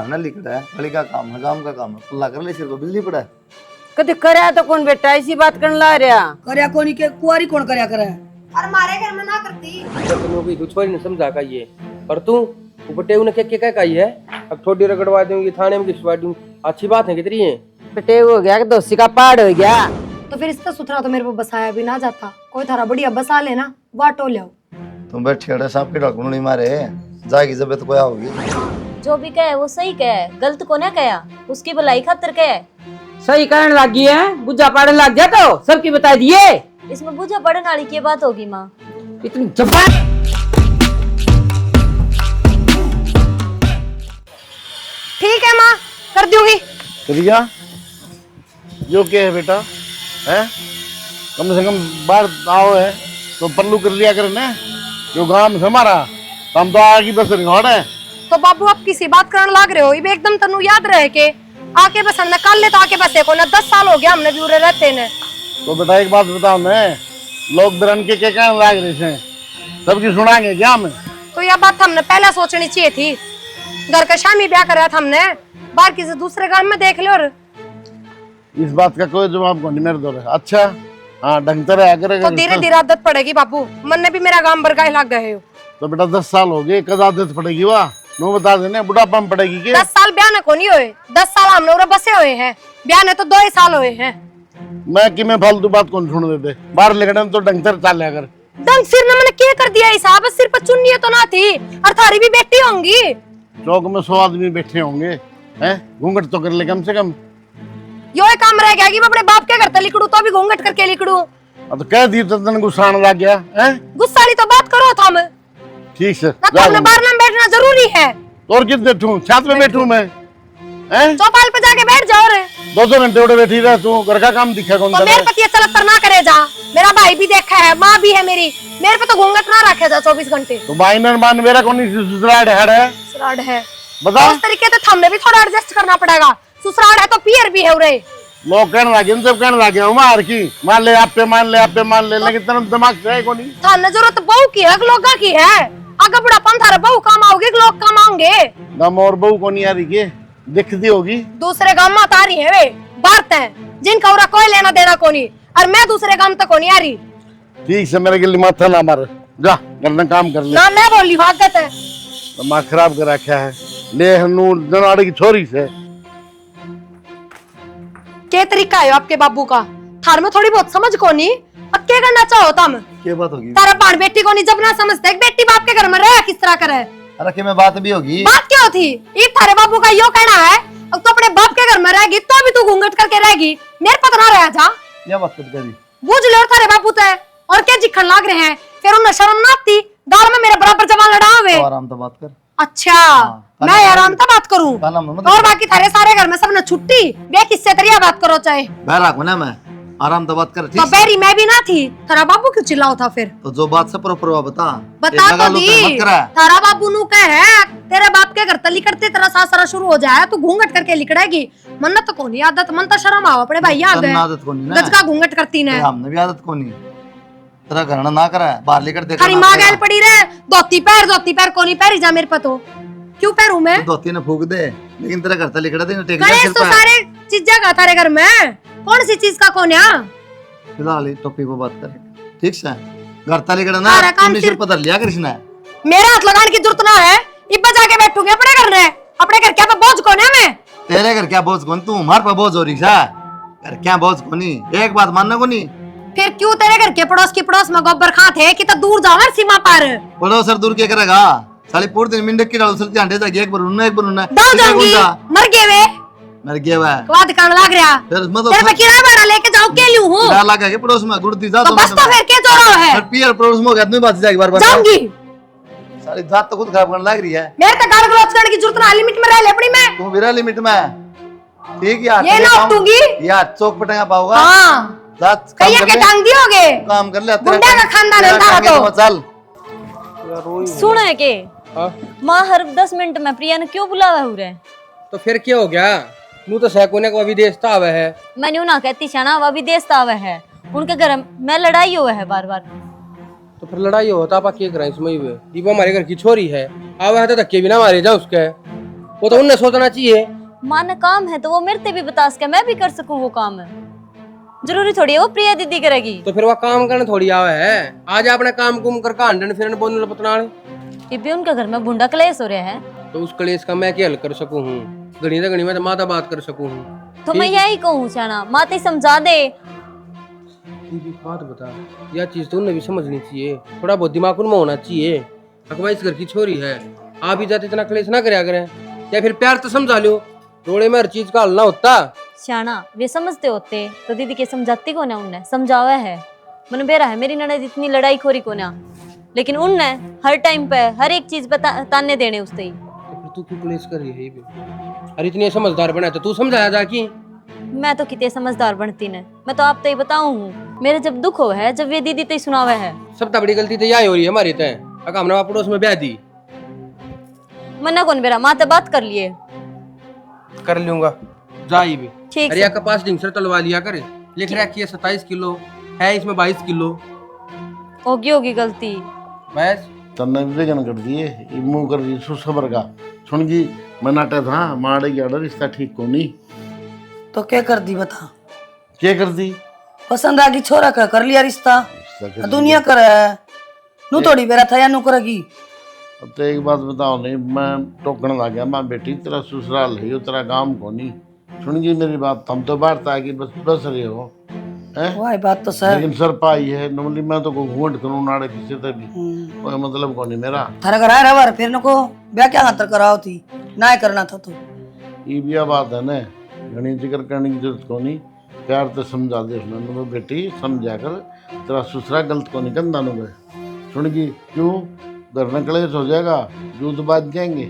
ना लिखा है गली का काम है, काम का काम है, पुल्ला कर ले सिर को बिजली पड़ा है। कदे करया तो कौन बेटा ऐसी बात करने ला रहा करया कोनी के कुआरी कौन करया करे। और हमारे घर में ना करती तुम भी कुछ नहीं समझा का ये पर तू उपटे उन्हें क्या कही है। अब थोड़ी रगड़वा दूंगी थाने में खिंचवा दूं, अच्छी बात है कितनी है। बेटे हो गया कि दोस्ती का पहाड़ हो गया। तो फिर इसका सुथरा तो मेरे को बसाया भी ना जाता, कोई थारा बढ़िया बसा लेना बाटो ले। तुम बैठे अड़े सांप के ढाकू नहीं मारे जाएगी जब कोई होगी। जो भी कहे वो सही कहे, गलत को ना कहा, उसकी भलाई खातिर कहे। सही करने लगी है, बुझा पड़ने लग गया तो सबकी बता दिए। इसमें बुझा पड़ने वाली की बात होगी माँ। इतनी जबान ठीक है माँ कर दूंगी। रिया यो क्या है बेटा है, कम से कम बाहर आओ है तो पल्लू कर लिया करे ना, जो गांव में हमारा हम तो आगे बस रिकॉर्ड है। तो बाबू आप किसी बात करने लग रहे हो, ये एकदम तनु याद रहे के आके बस हमने कल ले तो आके बसे को ना 10 साल हो गया हमने भी उरे रहते ने। तो बेटा एक बात बताओ मैं, लोग बिरन के क्या कहने लग रहे हैं, सबकी सुनाएंगे क्या हमें। तो यह बात हमने पहले सोचनी चाहिए थी, घर का शामी ब्याह कराया था हमने, बाहर किसी दूसरे घर में देख लो। और इस बात का कोई जवाब को नहीं मेरे दो। अच्छा हाँ ढंग से रहा करेगा तो धीरे धीरे आदत पड़ेगी बाबू, मन ने भी मेरा गांव बरगाह लग गए हो। तो बेटा 10 साल हो गए, कद आदत पड़ेगी वाह नो बता देने, बुढ़ापा में पड़ेगी क्या। 10 साल ब्याह ने को नहीं हुए, 10 साल हमने उरे बसे हुए हैं, ब्याह ने तो 2 ही साल हुए हैं। मैं कि मैं फालतू बात कौन सुन देते, बाहर लेकर तो ढंग से चाल अगर डंग सिर ने मैंने क्या कर दिया हिसाब, सिर पर चुन्नी तो ना थी और थारी भी बेटी होंगी। चौक में 100 आदमी बैठे होंगे हैं, घूंघट तो कर ले कम से कम। यो एक काम रह गया कि मैं अपने बाप के घर तक लिखड़ू तो भी घूंघट करके लिखड़ू। अब तो कह दी तो तन गुस्सा आने लग गया हैं। गुस्सा वाली तो बात करो तुम, ठीक से ना तो हमने बाहर में बैठना जरूरी है। और किस बैठूं, छत में बैठूं मैं हैं, चौपाल पे जाके बैठ जाओ रे। 2 घंटे उड़े बैठी रह तू, घर का काम दिखा कौन तो मेरे पति चलतर ना करे जा, मेरा भाई भी देखा है, माँ भी है मेरी, मेरे पे तो घूंघट ना रखे जा 24 घंटे। तो माइनर मान मेरा कौन ससुराल है ससुराल है बता। उस तरीके से हमने भी थोड़ा एडजस्ट करना पड़ेगा, ससुराल है तो पियर भी है उरे। लोग कहने लगे सब कहने लगे मार की मान ले आप पे मान ले आप पे मान ले, लेकिन तेरा दिमाग से है कोनी। थाने जरूरत बहू की है लोगा की है, आगे बुढ़ापन थारे बहू काम आओगे लोग काम आएंगे। दम और बहू कोनी आ रही के दिखती होगी, दूसरे गांव में आ रही है वे बात है जिनका उरा कोई लेना देना कोनी, और मैं दूसरे गांव तक कोनी आ रही। ठीक से मेरे गिल्ली माथा ना मार, जा करना काम कर ले ना मैं बोली आदत है। दिमाग खराब कर रखा है ले नूर जनाड़े की छोरी से। क्या तरीका है आपके बाबू का, थार में थोड़ी बहुत समझ कोनी, अब क्या करना चाहो तुम। क्या बात होगी, तारा पान बेटी कोनी जब ना समझते बेटी बाप के घर में रहे किस तरह करे। अरे कि मैं बात भी होगी, बात क्या होती, ये थारे बाबू का यो कहना है अब तो अपने बाप के घर में रहेगी तो भी तू घूंघट करके रहेगी, मेरे पता ना रह जा। क्या बात कर करी, बुझ ले थारे बापू ते और क्या जिखन लाग रहे हैं, फिर उन्हें शर्म ना आती दाल में मेरे बराबर जमा लड़ावे। तो आराम तो बात कर। अच्छा मैं आराम तो बात करूं, और बाकी थारे सारे घर में सबने छुट्टी बे किससे तरिया बात करो चाहे बहरा को ना मैं आराम तो बात कर। तो बेरी मैं भी ना थी, थारा बाबू क्यों चिल्लाओ था फिर। तो जो बात से प्रॉपर बता तो दी थारा बाबू नु कह है तेरे बाप के घर तली करते तेरा सासरा शुरू हो जाए तू घूंघट करके लिकड़ेगी, मन तो कोनी आदत, मन तो शर्म आओ अपने भाई आ गए आदत कोनी ना, गज का घूंघट करती ने हमने भी आदत कोनी, तेरा घर ना करा बाहर लेकर देख। थारी मां गैल पड़ी रे धोती पैर कोनी पैरी जा मेरे पतो क्यों पैरू मैं तो धोती ने फूक दे, लेकिन तेरा घर तक लिकड़ा दे टेक गणेश तो सारे चीजें का थारे घर में कौन सी चीज का कोन्या। फिलहाल टॉपिक पे बात कर ठीक से, घर तक लिकड़ा ना तुमने सिर पता लिया कृष्णा, मेरा हाथ लगाने की जरूरत ना है, इब्बा जाके बैठूंगी अपने घर में, अपने घर क्या पे बोझ कौन है मैं। तेरे घर क्या बोझ कौन, तू हमारे पे बोझ हो रही है, घर क्या बोझ कोनी, एक बात मानना कोनी। फिर क्यों तेरे घर के पड़ोस की पड़ोस में गोबर खाते है कि तो दूर जाओ सीमा पर। पड़ोस सर दूर क्या करेगा, साली पूरे दिन मिंडक की डाल उछलती आंटे जाके एक बार उन्ना दाल जाऊंगी मर गए वे मर गया वे बात करने लग रहा, फिर मतलब तेरे पे किराया भाड़ा लेके जाओ के लियो हूं किराया लगा के पड़ोस में गुड़ती जा तो बस तो फिर क्या चोरा है, फिर पियर पड़ोस में हो गया तुम्हें बात जाएगी बार-बार जाऊंगी। साली जात तो खुद खराब करने लग रही है, मेरे तो गाल गलौज करने की जरूरत ना, लिमिट में रह ले अपनी मैं। तू मेरा लिमिट में ठीक यार, ये ना उठूंगी यार चौक पे टंगा पाऊंगा। हां जात कहिए के टांग दियोगे, काम कर ले गुंडा का खानदान है तारा तो। चल सुन है के हाँ? माँ हर 10 मिनट में प्रिया ने क्यों बुलावा हो रहे, तो फिर क्या हो गया, नू तो सैकोने को अभी देशता आवे है। मैंने उन्हें कहती छना वह भी देशता आवे है, उनके घर में लड़ाई हुआ है बार बार। तो फिर लड़ाई होता आप क्या करें इसमें, ये वो हमारे घर की छोरी है आवे है तो धक्के भी ना मारे जा उसके। वो तो उन्हें सोचना चाहिए। माँ ने काम है तो वो मेरे से भी बता सके, मैं भी कर सकूं वो काम है। जरूरी थोड़ी है वो प्रिया दीदी करेगी। तो फिर वो काम करने थोड़ी आवे है। आज अपने काम कुम कर कांडन फिर बोलने पतना ये भी उनके घर में भूडा क्लेश हो रहा है, तो उस कलेश का मैं क्या हल कर सकूं हूँ। घड़ी तो घड़ी में तो माता बात कर सकूं हूँ। तो मैं यही कहूँ शाना, माते समझा दे। भी बात बता, यह चीज तो उन्हें भी समझनी चाहिए, थोड़ा बहुत दिमाग उनमें होना चाहिए। अकबा इस घर की छोरी है, आप ही जाते इतना क्लेश ना करया करें, या फिर प्यार तो समझा लो। रोड़े में हर चीज का हल ना होता। शाना वे समझते होते तो दीदी के समझाती को ना, उनने समझावा है। मन बेरा है मेरी ननद इतनी लड़ाई खोरी को ना, लेकिन उनने हर टाइम पे हर एक चीज ताने देने उससे ही। तो फिर तू क्यों क्लेश कर रही है ये भी? अरे इतनी समझदार बना तो तू समझाया जाकी। मैं तो कितने समझदार बनती ने, मैं तो आप तो ही बताऊं हूँ। मेरे जब दुख हो है, जब वे दीदी तो सुनावे है। सब बड़ी गलती तो यही हो रही है हमारी तय। अगर हमने पड़ोस में ब्याह दी। मन्ना कौन बेरा, माँ तो बात कर लिए। कर लूंगा जाई भी। ठीक अरे का पास डिंसर तलवा लिया करे, लिख रखी है 27 किलो है, इसमें 22 किलो होगी गलती। बस तन्ने विवेचन कर दिए मुंह कर दी सुसबर का सुन जी मनाटे था माड़े की ऑर्डर रिश्ता ठीक को नहीं। तो क्या कर दी बता? क्या कर दी? पसंद आ गई छोरा का कर लिया रिश्ता। रिश्ता कर दुनिया करे नू थोड़ी बेरा था या नू करेगी। अब तो एक बात बताओ नहीं, मैं टोकने लग गया, मैं बेटी तेरा ससुराल है, तेरा गांव को नहीं। सुन जी मेरी बात, हम तो बाहर था कि बस बस रहे हो हैं। वही बात तो सर। लेकिन सर पाई है नॉर्मली मैं तो घूंट करूँ नाड़े किसी से भी कोई मतलब को नहीं मेरा। थारा घर आया रहा फिर नको ब्याह क्या हाथ कराओ थी ना करना था तो ये भी बात है ना, घनी जिक्र करने की जरूरत को नहीं। प्यार तो समझा दे उसने, बेटी समझा कर तेरा ससुरा गलत को नहीं कंधा नु गए। सुन जी क्यों घर में कलेश हो जाएगा, दूध बाज जाएंगे,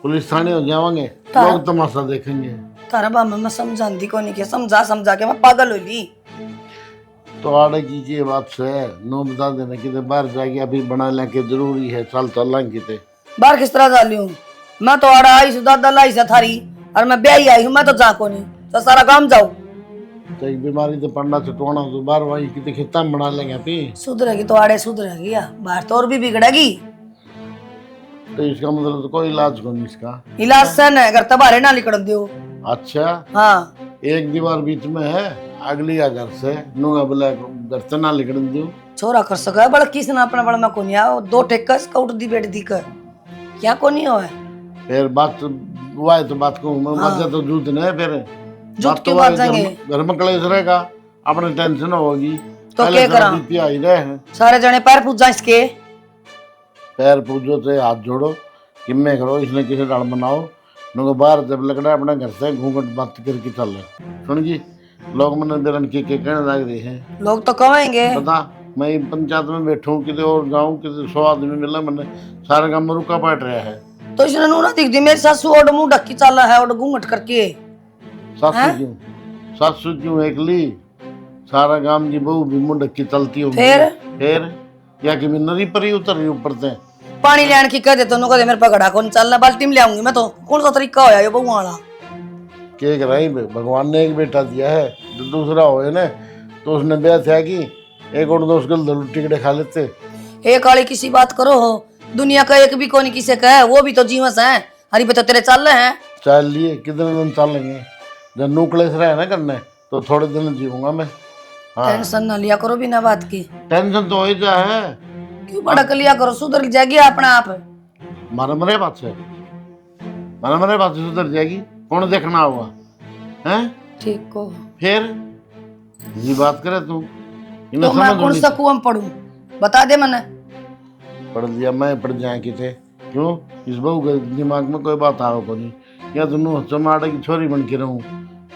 पुलिस थाने हो जाएंगे, लोग तमाशा देखेंगे। तारा बाप मैं समझाती को नहीं के समझा के मैं पागल हो ली। तो आड़े कीजिए बात से नो बता देना कि बाहर जाके अभी बना लेके जरूरी है, चल तो लांगी थे बाहर किस तरह जा ली हूँ मैं? तो आड़ा आई दादा लाई से थारी और मैं ब्याही आई हूँ, मैं तो जा को नहीं तो सारा काम जाओ। तो एक बीमारी तो पड़ना छुटवाना तो बाहर वही कितने खिता में बना लेंगे अभी। सुधरेगी तो आड़े सुधरेगी या बाहर तो और भी बिगड़ेगी। तो इसका मतलब तो कोई इलाज को नहीं इसका। इलाज से न अगर तबारे ना लिकड़ दियो। अच्छा हाँ एक दीवार बीच में है, अगली या घर से नूंगा बोला घर से ना लिकड़ दियो। छोरा कर सका बड़ा किस ना अपना बड़ा मैं को नहीं आओ दो टेक्का स्काउट दी बेट दी कर क्या को नहीं हो है। फिर बात हुआ है तो बात को मैं मजा तो जूत नहीं फिर जूत क्यों बात जाएंगे? घर में कलेश रहेगा, अपने टेंशन होगी तो क्या करा? ही रहे हैं सारे जने पैर पूज जा इसके। पैर पूजो से हाथ जोड़ो किम्मे करो, इसने किसी डाल बनाओ नुको बाहर जब लगना अपने घर से घूंघट बात करके चल रहे। सुन जी लोग मैंने बेरन के कहने लग रहे हैं, लोग तो कमाएंगे पता मैं पंचायत में बैठूं किसी और जाऊं किसी 100 आदमी मिला, मैंने सारे काम में रुका बैठ रहा है। तो इसने नूना दिख दी मेरी सासू और मुंह ढक्की चल रहा है और घूंघट करके। सासू क्यों एकली, सारा गांव की बहू भी मुंह ढक्की चलती होगी। फिर या कि मैं नदी पर ही उतर रही ऊपर से पानी लेने की कह दे तो नुका दे मेरे पकड़ा कौन चलना बाल्टी में ले आऊंगी मैं। तो कौन सा तरीका होया ये बहू वाला? के कराई भगवान ने एक बेटा दिया है, जो दूसरा होए ना तो उसने ब्याह था कि एक और दोस्त गल टिकड़े खा लेते। एक वाली किसी बात करो हो, दुनिया का एक भी कौन किसे का है, वो भी तो जीवस है। हरी बता तेरे चल रहे हैं चल लिए कितने दिन चलेंगे, जब नुकलेस रहे ना करने तो थोड़े दिन जीऊंगा मैं। हाँ टेंशन ना लिया करो बिना बात की। टेंशन तो हो ही जा है, क्यों भड़क लिया करो, सुधर जाएगी अपना आप। मारे मरे बात से सुधर जाएगी, कौन देखना होगा हैं? ठीक को फिर ये बात करे तू तो मैं कौन सा कुआं पढ़ूं बता दे मैंने। पढ़ लिया मैं पढ़ जाए कि थे क्यों इस बहू के दिमाग में कोई बात आओ को नहीं, या तो चमाड़े की छोरी बन के रहूं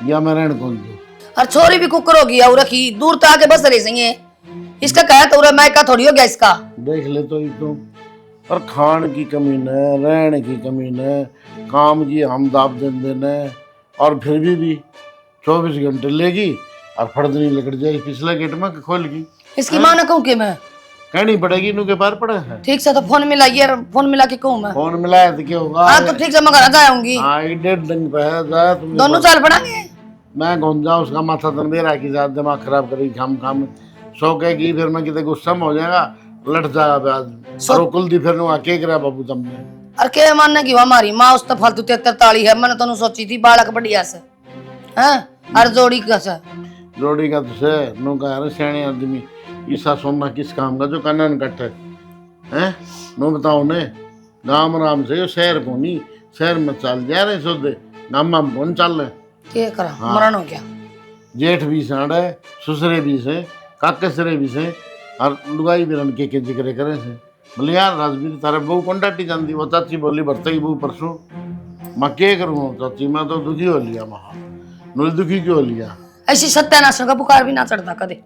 या मैं रहने कौन दूं। और छोरी भी कुकर होगी और रखी दूर तो आके बस रही सही इसका कहा तो मैं का थोड़ी हो गया इसका। देख ले तो तुम और खान की कमी न रहने की कमी न काम की हम दाब देने और फिर भी 24 घंटे लेगी और फर्दनी लकड़ जाएगी पिछले गेट में खोल की। इसकी माँ ने कहूँ कि मैं कहनी पड़ेगी इनू के पार पड़े है। ठीक से तो फोन मिलाइए, फोन मिला के कहूँ मैं। फोन मिलाया तो क्या होगा? हाँ तो ठीक से मैं घर जाऊंगी। हाँ 1.5 दिन पे है जाए तुम दोनों चाल पड़ेंगे। मैं कौन जाऊँ उसका माथा तो मेरा की साथ दिमाग खराब करेगी खाम सो कहेगी फिर मैं कितने गुस्सा में हो जाएगा लट जाएगा आदमी। कुलदीप फिर आके करा बाबू तुमने और के मानने की हमारी माँ उस तो फालतू 43 है। मैंने तो सोची थी बालक बढ़िया से हैं और जोड़ी कैसा जोड़ी का तो से नो का यार सियाने आदमी ईसा सोना किस काम का जो कानन कट है नो बताओ ने गांव राम से शहर को नहीं शहर में चल जा रहे सोदे गांव में कौन चल रहे के करा मरण हो गया। जेठ भी साढ़े ससुरे भी से काकेसरे भी से और लुगाई भी रन के जिक्र करे से बोले यार राजवीर तारे बहू कौन डाटी जाती वो चाची बोली भरते ही बहू परसों मैं क्या करूँ चाची मैं तो दुखी हो लिया महा नुल दुखी क्यों हो लिया ऐसी सत्यानाश का बुखार भी ना चढ़ता कदे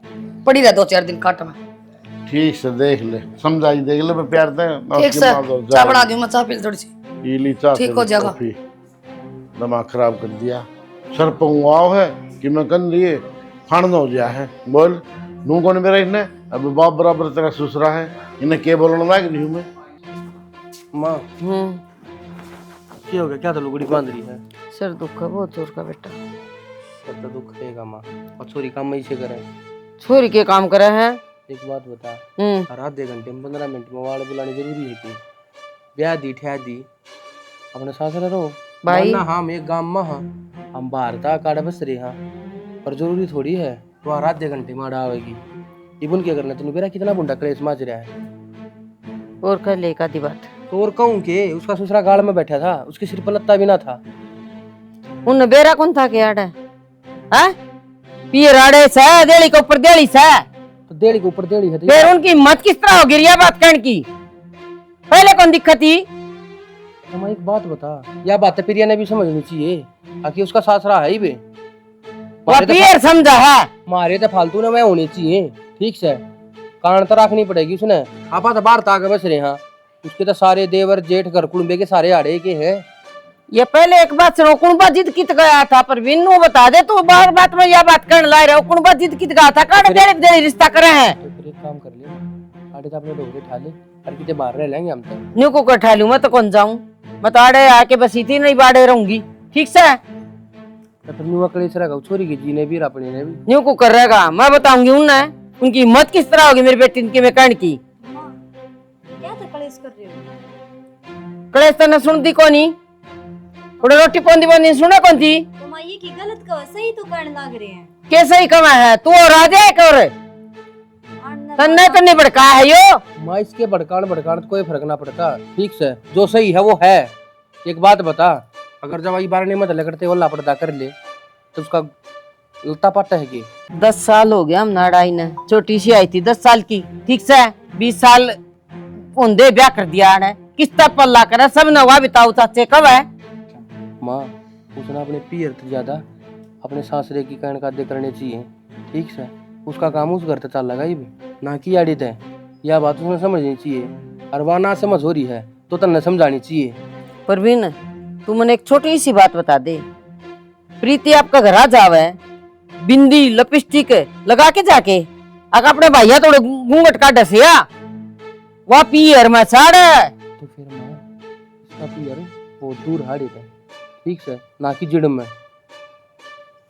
पड़ी रहे 2-4 दिन काट में। ठीक से देख ले समझाई देख ले मैं प्यार दे ठीक से चाय बना दूं मैं चाय पी थोड़ी सी पीली चाय ठीक हो जाएगा। दिमाग खराब कर दिया सर पहुँआओ है कि मैं कन लिए फाड़ हो गया है बोल नू कौन मेरा इन्हें अब बाप बराबर तेरा ससुरा है इन्हें के बोलने लग रही हूँ मैं माँ क्या हो गया क्या तो लुगड़ी बांध रही है सर दुख है बहुत जोर का बेटा। सब तो दुख रहेगा माँ और छोरी काम में से करे छोरी के काम करे हैं। एक बात बता हर आधे घंटे में 15 मिनट में वाड़ बुलानी जरूरी है कि ब्याह दी ठह दी अपने साथ रहो भाई ना हम एक गांव में हाँ हम बाहर था काड़ा बस रहे हाँ पर जरूरी थोड़ी है तो हर आधे घंटे में आवेगी इबन क्या करना तूने मेरा कितना बुंडा कलेश माज रहा है और कर ले का दी बात तो और कहूँ के उसका ससुरा गाड़ में बैठा था उसके सिर पर लत्ता भी ना था उन बेरा कौन था के आड़े हैं पिए राड़े से देली के ऊपर देली से तो देड़ी के ऊपर देड़ी है तो फिर उनकी मत किस तरह हो गिरी बात कहने की पहले कौन दिक्कत थी। हमें एक बात बता यह बात प्रिया ने भी समझनी चाहिए आखिर उसका सासरा है ही बे पियर समझा है मारे तो फालतू ने मैं होनी चाहिए ठीक से कान तो रखनी पड़ेगी उसने आपा तो बाहर ताके बस रहे हाँ उसके तो सारे देवर जेठ घर कुड़बे के सारे आड़े के है ये पहले एक बात सुनो कुणबा जिद कित गया था पर विन्नू बता दे तू बार बात में यह बात करने ला रहे हो कुणबा जिद कित गया था काट देड़ी रिश्ता करे हैं तो फिर एक काम कर ले आड़े तो अपने डोगरे ठा ले और कितने बाहर रह लेंगे हम तो न्यू को कठा लूं मैं तो कौन जाऊं मैं तो आड़े आके बस इतनी नहीं बाड़े रहूंगी ठीक से तो फिर न्यू कलेश रहेगा छोरी की जी ने भी अपनी ने भी न्यू को कर रहेगा मैं बताऊंगी उन्हें उनकी हिम्मत किस तरह होगी मेरी बेटी की मैं कहने की क्या था कलेश कर रहे हो कलेश तो न सुनती कोनी थोड़ी रोटी पौंदी पौंदी सुने कौन थी तो माँ ये की गलत कहो सही तो करने लग रहे हैं कैसे ही कमा है तू और राजा है कर तन्ने तो नहीं भड़का है यो माँ इसके भड़कान तो कोई फर्क ना पड़ता ठीक से जो सही है वो है एक बात बता अगर जब आई बार नहीं मत करते वो लापरदा कर ले तो उसका लता पाटा है कि 10 साल हो गया हम नाड़ाई ने छोटी सी आई थी 10 साल की ठीक से 20 साल उन्दे ब्याह कर दिया है किस्ता पल्ला करे सब ने हुआ बिताऊ चाचे कब है माँ उसने अपने पियर से ज्यादा अपने सासरे की कहने का आदे करने चाहिए ठीक से उसका काम उस घर तक चल लगा ही भी ना की आड़ित है यह बात उसने समझनी चाहिए और वह ना समझ हो रही है तो तन्ने समझानी चाहिए। परवीन तू मैंने एक छोटी सी बात बता दे प्रीति आपका घर आ जावे बिंदी लिपस्टिक लगा के जाके अगर अपने भैया थोड़े घूंघट का डसिया वह पियर में साड़ तो फिर माँ इसका पियर बहुत दूर हाड़ी है ठीक से ना कि जिड़ में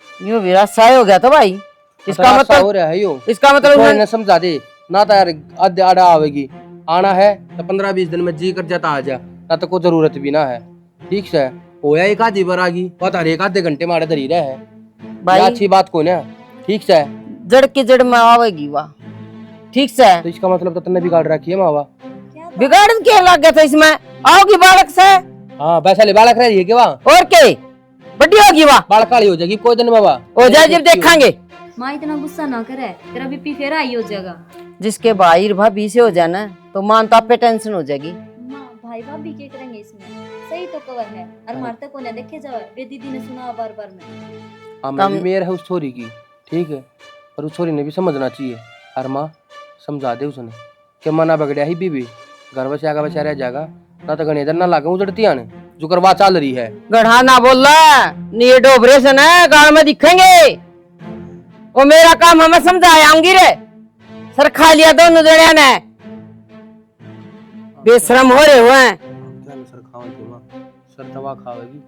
यूं भी रास्ता हो गया था भाई इसका मतलब हो रहा है यो इसका मतलब तो इन्हें समझा दे ना तो यार आधे आड़ा आवेगी आना है तो 15-20 दिन में जी कर जाता आ जा ना तो कोई जरूरत भी ना है ठीक से होया एक आधी बार आगी पता एक आधे घंटे में आड़े धरी रहा है भाई अच्छी बात को ना ठीक से जड़ की जड़ में आवेगी वाह ठीक से तो इसका मतलब तो तुमने बिगाड़ रखी है मावा बिगाड़ क्या लग गया था इसमें आओगी बालक से हाँ वैसा बालक रह रही है क्या वहाँ और के बड़ी होगी वाह बालक काली हो जाएगी कोई दिन बाबा हो जाए जब देखेंगे माँ इतना गुस्सा ना करे तेरा बीपी फिर आई हो जाएगा जिसके भाई भाभी से हो जाना तो मान तो आप पे टेंशन हो जाएगी माँ भाई भाभी क्या करेंगे इसमें सही तो कवर है और मारते को ना देखे जाओ वे दीदी ने सुना बार बार में हाँ मैं भी मेयर है उस छोरी की ठीक है पर उस छोरी ने भी समझना चाहिए और माँ समझा दे उसने कि मना बगड़िया ही बीबी घर बचा आगा बचा रह जाएगा ना तो गणेदर ना लागे उजड़ती आने जो करवा चल रही है गढ़ा ना बोल रहा नीड ऑपरेशन है गाँव में दिखेंगे वो मेरा काम हमें समझा आऊंगी रे सर खा लिया दोनों जड़िया ने बेशरम हो रहे हुए हैं सर खाओगे माँ सर दवा खाओगी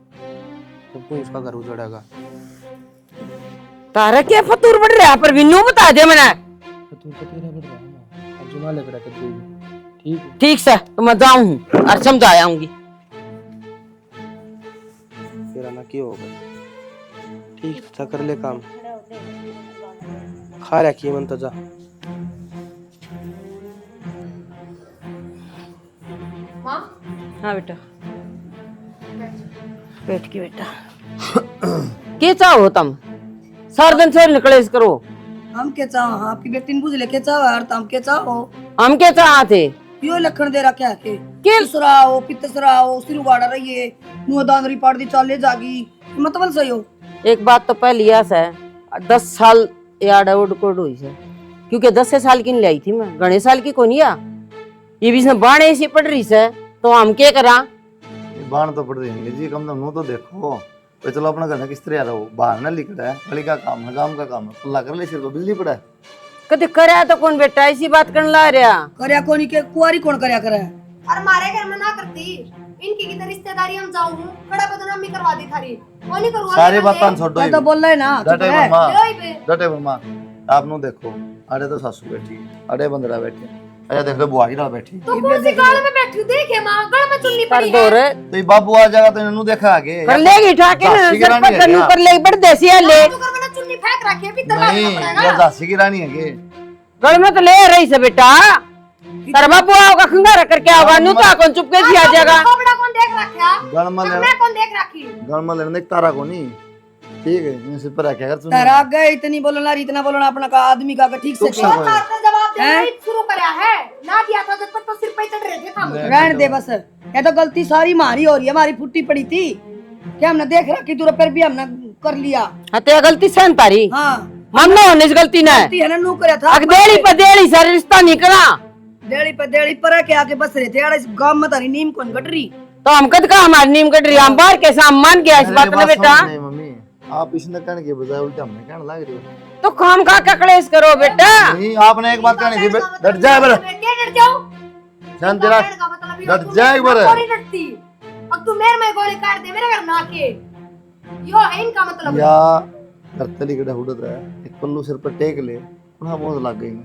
तो कोई उसका घर उजड़ेगा तारा क्या फतूर बढ़ रहा है पर विन्नू बता दे मैंने तो तेरा बढ़ रहा है ना अब जुमा लग रहा है ठीक ठीक से तो मैं जाऊं और समझा आऊंगी जाना क्यों होगा। ठीक था, कर ले काम। खा रखी मन तो जा। माँ हाँ बेटा, बैठ के बेटा। के चाहो तुम सारा दिन से निकले करो। हम के चाहो, आपकी बेटी ने बुझ ले के चाहो यार, हम के चाहो। हम के चाहते यो लखन दे रखा है के सराओ पितसराओ सिर उगाड़ा रही है, मुंह दांदरी पाड़ दी चाले जागी, मतलब सही हो। एक बात तो पहली आस है, 10 साल यार उड़कोड़ हुई है, क्योंकि 10 साल की नहीं लाई थी मैं, घने साल की कौन या ये भी इसमें बाण ऐसी पड़ रही है, तो हम क्या करा। बाण तो पड़ रही है जी, कम तो तो देखो तो चलो अपना घर में किस तरह रहो, बाहर ना लिख रहा है, गली का काम है, काम का काम है, अल्लाह कर ले सिर को बिजली पड़ा है। कदे करया तो कौन बेटा ऐसी बात करने ला रहा। करया कोनी के कुआरी कौन करया करे। और हमारे घर में ना करती, इनकी की तो रिश्तेदारी हम जाऊं, बड़ा बदनामी करवा दी थारी। वो नहीं करवा सारी बातें छोड़ो मैं तो बोल रहा है ना, चुप डटे रह। मामा, डटे मामा। आप नु देखो, अरे तो सासू बैठी, अरे बंदरा बैठे, अरे देख लो बुआ की डाल बैठी। तो कौन सी गाल में बैठी देखे माँ, गल में चुन्नी कर पड़ी दो है। रे, तो ये बाबू आ जाएगा तो इन्होंने देखा आगे कर लेगी ठाके ना, झांसी की सर रानी पर है कन्नू क्या? कर लेगी, बड़ देसी है ले। तू कर मैंने चुन्नी फेंक रखी है, भीतर नहीं, डालना ये पड़ेगा। झांसी की रानी है के गल में तो ले रही से बेटा, तेरा बाबू आओगा खंगारा करके आओगा, नू तो कौन चुपके से आ जाएगा। खोपड़ा कौन देख रखा, गणमल मैं कौन देख रखी। गणमल लेने तारा को नहीं, ठीक है मैं सिर पर रखा कर सुन। तारा गए इतनी बोलना इतना बोलना, अपना का आदमी का ठीक से तुम के। सब- तार से जवाब देना ही शुरू करया है, ना दिया था जब तक तो सिर पे ही चढ़ रहे थे हम। रहने दे बस, ये तो गलती सारी हमारी हो रही है, हमारी फुट्टी पड़ी थी क्या हमने देख रखी तू, फिर भी हमने कर लिया। हाँ तेरा गलती सहन तारी, हाँ हम ना होने से गलती ना है। गलती है ना, नू करया था। अग देली पर देली सारे रिश्ता निकला, देड़ी पे देड़ी पर के आके बस रहे थे यार, इस गांव में तारी नीम कौन गट रही। तो हम कद का हमारी नीम कट रही, हम बाहर कैसे हम मान गया इस अरे बात में बेटा। नहीं मम्मी, आप इसने कहने के बजाय उल्टा हमने कहने लग रही हो। तो काम खा के कलेश करो बेटा। नहीं, आपने एक बात कहनी थी, डट जाए बर, क्या डर जाऊं, शांत रह, मतलब डट जाए एक बार। थोड़ी डरती। अब तू मेरे में गोली काट दे मेरे घर ना के, यो है इनका मतलब। या करतली कड़ा उड़त रहा है, एक पल्लू सिर पर टेक ले, उन्हें बहुत लग गई।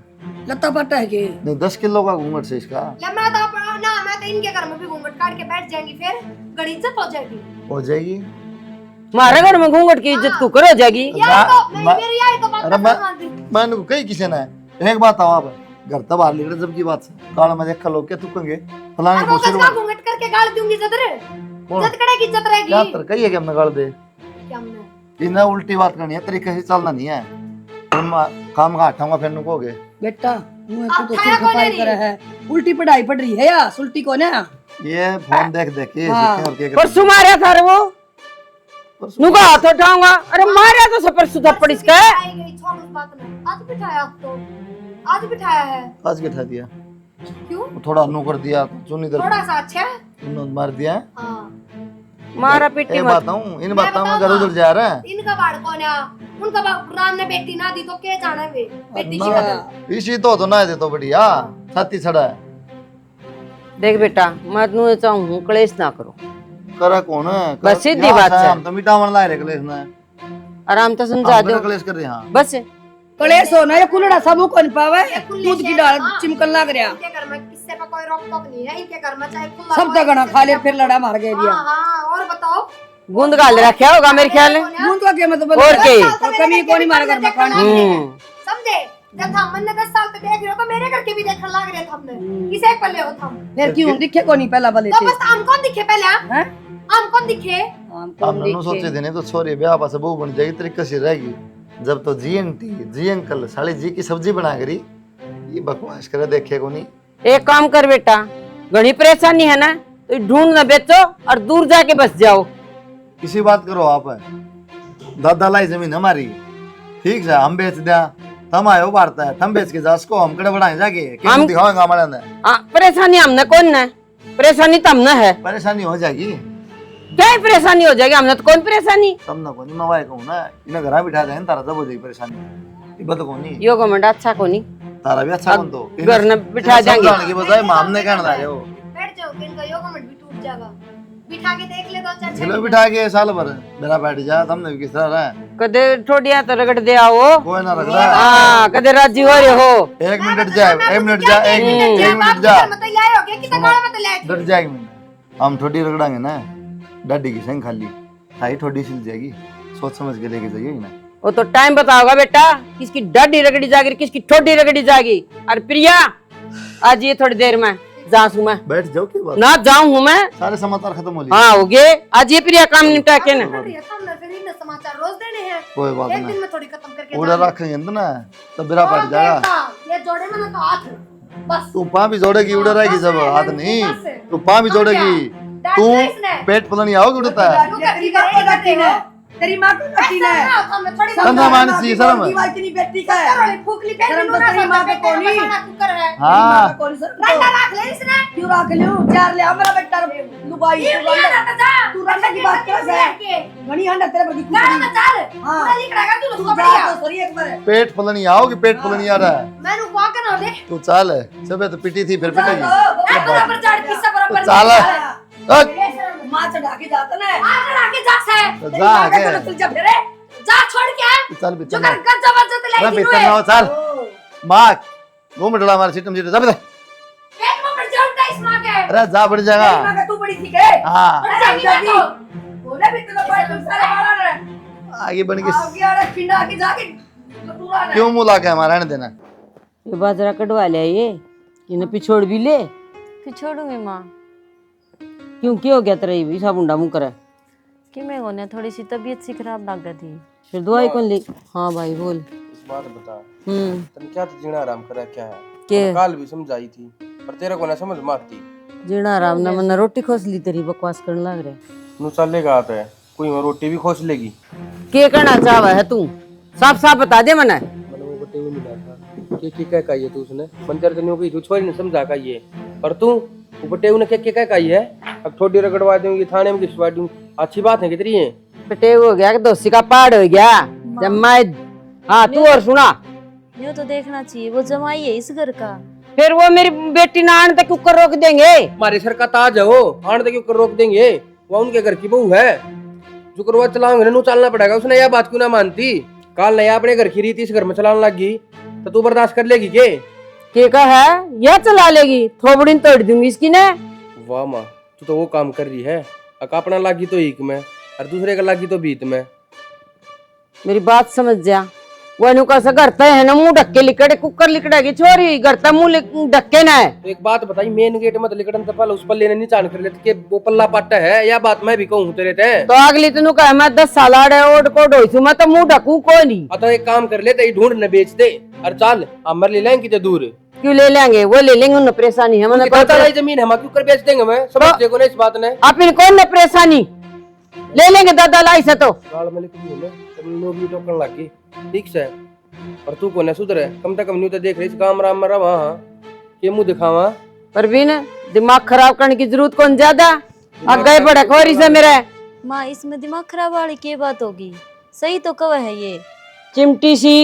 लत्ता पट्टा है के नहीं 10 किलो का घूंघट से इसका जब मैं तो अपना ना, मैं तो इनके घर में भी घूंघट काट के बैठ जाएंगी, फिर गड़ी इज्जत हो जाएगी। हो जाएगी। हमारे घर में घूंघट की इज्जत तू करो जाएगी। यार तो मेरी यार तो बात अरे नहीं मानती। मैंने कही किसी ने, एक बात आओ आप घर तब बाहर निकले जब की बात से काल में देखा लोग क्या तुकेंगे फलाने अब वो को सिर कसका घूंघट करके गाल दूंगी इज्जत रे, इज्जत करेगी, इज्जत रहेगी। क्या तर कही है कि हमने गाल दे, क्या हमने इन्हें उल्टी बात करनी है, तरीके से चलना नहीं है। तुम काम का हटाऊंगा फिर नुकोगे। बेटा मुंह आप तू तो खाया सिर कौन खपाई है करे है, उल्टी पढ़ाई पड़ रही है या सुल्टी को ना। ये फोन देख देख के हाँ। सीखे और के परसों मारा था रे वो, नुका हाथ उठाऊंगा, अरे मारा तो सब परसों थप्पड़ इसका। आई गई, छोड़ उस बात में। आज बिठाया तो, आज बिठाया है। आज के ठा दिया, क्यों? थोड़ा नु कर दिया, चुनी दर थोड़ा सा अच्छा है। मार दिया। हाँ, मारा पीटी एक मत। बात हूँ, इन बातों में घर उधर जा रहा है। इनका बाड़ कौन है? उनका राम ने बेटी ना दी तो क्या जाना वे, बेटी की बदल। इसी तो ना दे तो बढ़िया छाती छड़ा है। देख बेटा मैं तू चाहूँ क्लेश ना करो, करा कौन है? बस सीधी बात है। हम तो मिटावन लाए रे क्लेश ना, आराम से समझा हम दो तो क्लेश कर रहे हैं। बस। कलेश होना ये कुलड़ा सबू कौन पावे, ये कुल्ली दूध की से- डाल हाँ। चिमकन लग रहा। इनके घर में किससे का कोई रोक टोक नहीं है, इनके घर में चाहे खुला सब का गणा खा ले फिर लड़ा मार गए दिया। हाँ हाँ, और बताओ। गूंद गाल रखा होगा मेरे ख्याल में। मुंह तो क्या मतलब और के? कमी कोनी मार घर में खाना। समझे? जब हम ने 10 साल से देख रहे हो तो मेरे घर के भी देखने लग रहे थे हमने, किसे पल्ले हो थम। फिर क्यों दिखे कोनी पहला भले तो थे बस हम कौन दिखे पहले? हैं? हम कौन दिखे? हमने नु सोचे देने तो छोरी ब्याह पास बहू बन जाएगी तरीके से रहेगी। जब तो जी अंकल साली जी की सब्जी बना करी, ये बकवास करे देखे को नहीं। एक काम कर बेटा, घनी परेशानी है ना तो ढूंढ ना बेचो और दूर जाके बस जाओ। किसी बात करो आप, दादा लाई जमीन हमारी, ठीक है हम बेच दिया, तम आयो बारता है, थम बेच के जा उसको हम कड़े बढ़ाए जाके क्या हम- दिखाओगे हमारे अंदर। परेशानी हमने कौन ना, परेशानी तो हमने है। परेशानी हो जाएगी, क्या ही परेशानी हो जाएगी, हमने तो कौन परेशानी। तब ना कोनी मवाए कहूँ ना, इन्हें घर बिठा दें तारा तब हो जाएगी परेशानी। ये बात कोनी यो गवर्नमेंट अच्छा को नहीं, तारा भी अच्छा बन तो घर में बिठा जाएंगे। समझाने की बजाय हमने कहने लगे हो बैठ जाओ कि इनका योगा मत भी टूट जाएगा। बिठा के देख ले दो चार किलो बिठा के साल भर मेरा बैठ जा, तुमने भी किस तरह रहा है, कदे ठोडिया तो रगड़ दे आओ। कोई ना रख रहा हाँ कदे राजी हो रहे हो। है। 1 मिनट जाए, 1 मिनट जा, 1 मिनट जा, मतलब लाए हो गया कितना गाड़ा में तो लाए थे। डट जाएगी मिनट, हम थोड़ी रगड़ांगे ना, डड्डी की संग खाली थाई ठोडी सिल जाएगी, सोच समझ के लेके जाइए ना। वो तो टाइम बताओगा बेटा, किसकी डड्डी रगड़ी जाएगी किसकी ठोडी रगड़ी जाएगी। और प्रिया आज ये थोड़ी देर में जाऊँ मैं, बैठ जाओ, क्या बात, ना जाऊँ मैं, सारे समाचार खत्म हो लिए। हाँ हो गए आज ये प्रिया काम निपटा के ना। समाचार रोज देने हैं, कोई बात एक दिन नहीं, में थोड़ी खत्म करके पूरा रखेंगे ना तो बिरा पड़ जाएगा। ये जोड़े में ना तो हाथ बस। तू पाँ भी जोड़ेगी उड़ रहेगी सब, हाथ नहीं, तू पाँ भी जोड़ेगी, तू पेट पलनी आओगे उड़ता है। तेरी माँ को लकीन है, तेरी माँ को लकीन है। कंधा मानसी शर्म है। इतनी बेटी का है, फूकली शर्म तो तेरी माँ को कोनी। हाँ कौन सा क्यों रख लियो, चार ले मेरा बेटा लुगाई। तू रंडा की बात कर है, घनी हंडा तेरे पर दिखू। हां तू जा तो सही एक बार। पेट फलनी आओगी, पेट फलनी आ रहा है। मैंने को आके ना दे तू चाल है, सब तो पिटी थी फिर पिटेगी। बराबर चढ़ किस्सा बराबर तो चाल मां चढ़ा के जाता ना, आगे आके जा से तो जा आगे, चल जा फिरे जा छोड़ के तू चल जो भीतर कर गज्जा बज्जा ते ना, लागी भीतर ना हो, चल मार घूम डला हमारे सिस्टम जीते, जा बेटा। पेट में पड़ जाऊंगा इस मां के। अरे जा बढ़ जाएगा। मां का तू बड़ी थी के हाँ पड़ जाएगी मैं तो बोले भी तेरा भाई तुम सारे मारा रे आगे बन के आगे आ रे पिंडा के जाके पूरा रे। क्यों मुँह ला के हमारा रहने देना। ये बाजरा कटवा लिया ये, इन्हें पिछोड़ भी ले। फिर छोड़ूंगी माँ क्यों क्या हो गया तेरा ये सब मुंडा मुंह करे कि मैं होने थोड़ी सी तबीयत सी खराब लग गई थी। फिर दवाई कौन ले। हाँ भाई बोल। इस बात बता, तन क्या तो जीना आराम करा क्या है? के काल भी समझाई थी पर तेरे को ना समझ में आती। जीना आराम ना मना रोटी खोस ली तेरी बकवास करने लग रहे। नू चलेगा आता है कोई वहाँ रोटी भी खोस लेगी। के करना चाहवा है तू, साफ साफ बता दे मना। मैंने वो बटे हुए मिला था के क्या कही है तू उसने मंतर तनियों की तू छोरी ने समझा का ये, पर तू वो बटे ने के क्या कही है। अब थोड़ी रगड़वा दूंगी थाने में गिरवा दूं, अच्छी बात है कितनी है। बेटे हो गया कि दोस्ती का पहाड़ हो गया जब मैं। हाँ तू और सुना, यूँ तो देखना चाहिए वो जमाई है इस घर का। फिर वो मेरी बेटी ना आने तक कुकर रोक देंगे। हमारे सर का ताज है वो, आने तक क्यों रोक देंगे? वो उनके घर की बहू है, जो करवा चलाऊंगे नू चलना पड़ेगा। उसने यह बात क्यों ना मानती? काल नया अपने घर की रीति इस घर में चलाने लगी तो तू बर्दाश्त कर लेगी के का है यह चला लेगी, थोबड़ी तोड़ दूंगी इसकी ने। वाह माँ तू तो वो काम कर रही है, अपना लागी तो एक में और दूसरे का लागी तो बीत में। मेरी बात समझ जा, वो अनुका से करता है ना मुंह ढक्के लिकड़े कुकर लिकड़ेगी छोरी करता मुंह ढक्के ना है। तो एक बात बताई, मेन गेट मत लिकड़न तो पहले उस पल्ले ने निचान कर लेते कि वो पल्ला पाटा है। या बात मैं भी कहूँ तेरे ते तो अगली तेन कह मैं 10 साल आड़े ओड कोड होई मैं तो मुंह ढकू कोई नहीं। तो एक काम कर ले, तेरी ढूंढ न बेच दे और चल अमर ले लेंगे कितने दूर। क्यों ले लेंगे, वो ले लेंगे उन्हें परेशानी है मैंने पता जमीन है क्यों कर बेच देंगे? मैं समझ देखो ना इस बात ने। आप इनको न परेशानी ले लेंगे दादा लाई से तो गाल में लिख ली तुम लोग भी टोकन लगी ठीक से। पर तू को न सुधरे कम से कम न्यू तो देख रही काम राम मरा वहाँ के मुंह दिखावा। पर भी न दिमाग खराब करने की जरूरत कौन ज्यादा अब गए बड़े खोरी से मेरे। माँ इसमें दिमाग खराब वाली क्या बात होगी, सही तो कव है ये चिमटी सी।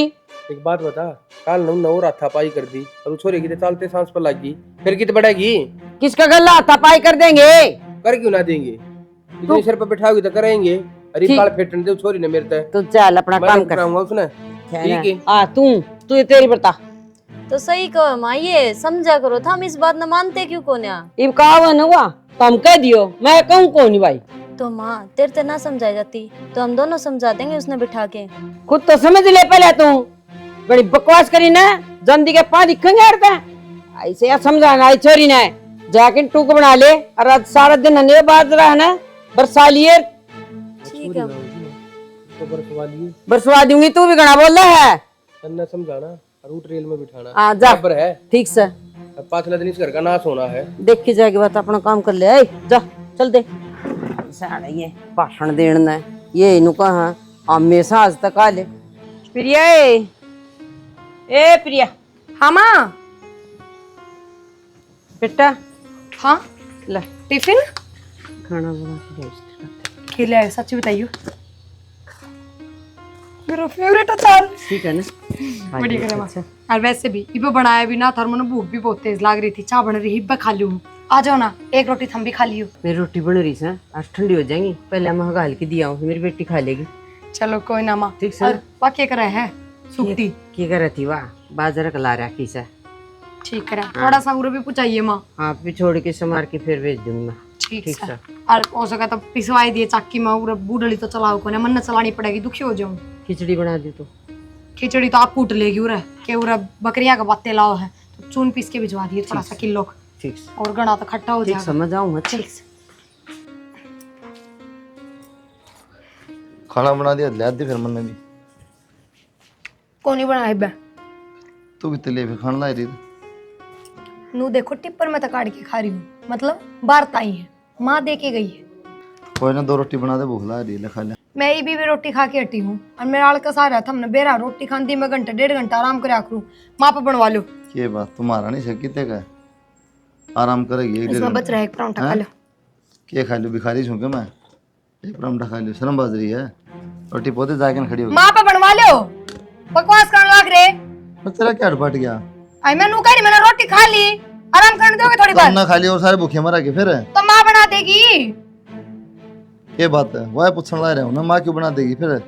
एक बात बता, काल नौ राथा पाई कर दी और छोरी की चलते सांस पर लगी फिर कित बढ़ेगी? किसका गला हाथापाई कर देंगे? कर क्यों ना देंगे? इतने सिर पर बिठाओगी तो करेंगे। अरे काल फेटन दे छोरी ने मेरे तो चल अपना काम कर। उसने ठीक है। हाँ तू ये तेरी बता। तो सही कहो माँ, ये समझा करो था हम इस बात न मानते क्यों कोन्या। इब कहा न हुआ तो हम कह दियो, मैं कहूँ कौन नहीं भाई। तो माँ तेरे ते ना समझाई जाती तो हम दोनों समझा देंगे उसने बिठा के। खुद तो समझ ले पहले तू, बड़ी बकवास करी ना जंदी के पा दिखेंगे ऐसे यार समझाना आई छोरी ने जाके टूक बना ले और आज सारा दिन हने बाजरा है ना बरसा लिए। ठीक है तो बरसवा दूंगी, तू भी घना बोल रहा है। तन्ना समझाना रूट रेल में बिठाना हाँ जा बराबर है ठीक से अब पांच दिन इस घर का नाश होना है। देख के जाके बात अपना काम कर ले। आई जा चल दे साड़ा ये भाषण देना है ये इनु कहा हमेशा आज तक आ ले। प्रिया ए प्रिया। हाँ माँ। बेटा हाँ ले टिफिन खाना बना के भेज। खिलाए सच्ची बताइयो, मेरा फेवरेट अचार। ठीक है ना बढ़िया करे माँ। और वैसे भी इबे बनाया भी ना था, मन भूख भी बहुत तेज लाग रही थी, चाय बन रही इबे खा लूं। आ जाओ ना, एक रोटी थम भी खा लियो। मेरी रोटी बन रही है आज ठंडी हो जाएंगी, पहले मैं हगाल के दिया हूँ मेरी बेटी खा लेगी। चलो कोई ना माँ। ठीक से। और वाह क्या करे है सुक्ति की कर रही वाह बाजार का ला रहा किसा। ठीक करे, थोड़ा सा उरे भी पूछाइए माँ। आप भी छोड़ के समार के फिर भेज दूंगी मैं। ठीक ठीक है है। और हो सका तो पिसवाई दिए चक्की में और बूढ़ड़ी तो चलाओ को ना मन चलानी पड़ेगी दुखी हो जाऊं। खिचड़ी बना दी तो खिचड़ी तो आप कूट लेगी उरे के उरे बकरियां का पत्ते लाओ है तो चून पीस के भिजवा दिए थोड़ा सा किलो ठीक और गणा तो खट्टा हो ठीक जाएगा। समझ आऊँ अच्छा। ठीक से। खाना बना दिया ले दी फिर मैंने भी कौन ही बनाए बे तू भी तले फिर खाना लाई रही नू देखो टिप्पर में तो काट के खा रही हूँ मतलब बारत आई है माँ दे के गई है। कोई ना 2 रोटी बना दे भूख ला रही है ले खा ले मैं ही भी रोटी खा के हटी हूँ और मेरा आलकस आ रहा था हमने बेरा रोटी खाती मैं घंटा 1.5 घंटा आराम करे करूँ माँ पे बनवा लो ये बात तुम्हारा नहीं सकी ते का आराम करेगी 1 इसमें डेढ़ बच रहा है एक परांठा खा लो। के खा लो भिखारी छू के मैं एक परांठा खा लो शर्म बाज रही है रोटी पौधे जाके खड़ी हो माँ पे बनवा लो बकवास करने लग रहे गई तेरा क्या फट गया आई मैं नू कह रही मैंने रोटी खा ली आराम करने दोगे थोड़ी बार ना खा लिया और सारे भूखे मरा के फिर तो माँ बना देगी। ये बात है वह पूछने ला रहा हूँ ना माँ क्यों बना देगी फिर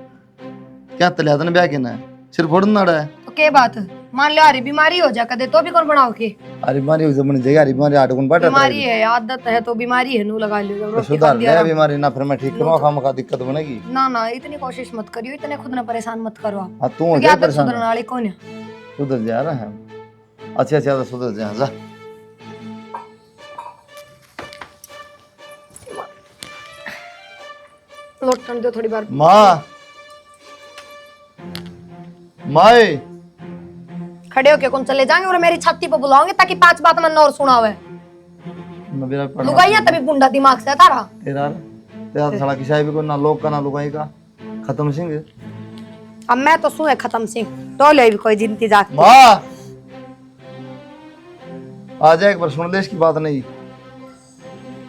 क्या तलिया था ब्याह के ना सिर फोड़ ना रहा है तो के बात मान लो अरे बीमारी हो जा कदे तो भी कौन बनाओ के अरे बीमारी हो जब जगह बीमारी 8 गुण बाटा बीमारी है आदत है तो बीमारी है नू लगा लो जब रोटी सुधार खाती ले है बीमारी ना फिर मैं ठीक करूँ खाम खा दिक्कत बनेगी ना ना इतनी कोशिश मत करियो इतने खुद ना परेशान मत करो आप हाँ तू हो क्योंकि जाए आदत परेशान सुधरने वाली कौन है। सुधर जा रहा है अच्छा तो सुधर जा जा लौटने दो थोड़ी बार माँ माए खड़े होके कौन चले जाएंगे और मेरी छाती पे बुलाओगे ताकि 5 बात मन और सुनावे मेरा लुगाइया तभी बुंडा दिमाग से है तारा तेरा तेरा तो साला किसी भी को ना लोग का ना लुगाई का खत्म सिंह अब मैं तो सुने खत्म सिंह टोले भी कोई जिंती जाके माँ आ जा एक बार सुन ले इसकी बात नहीं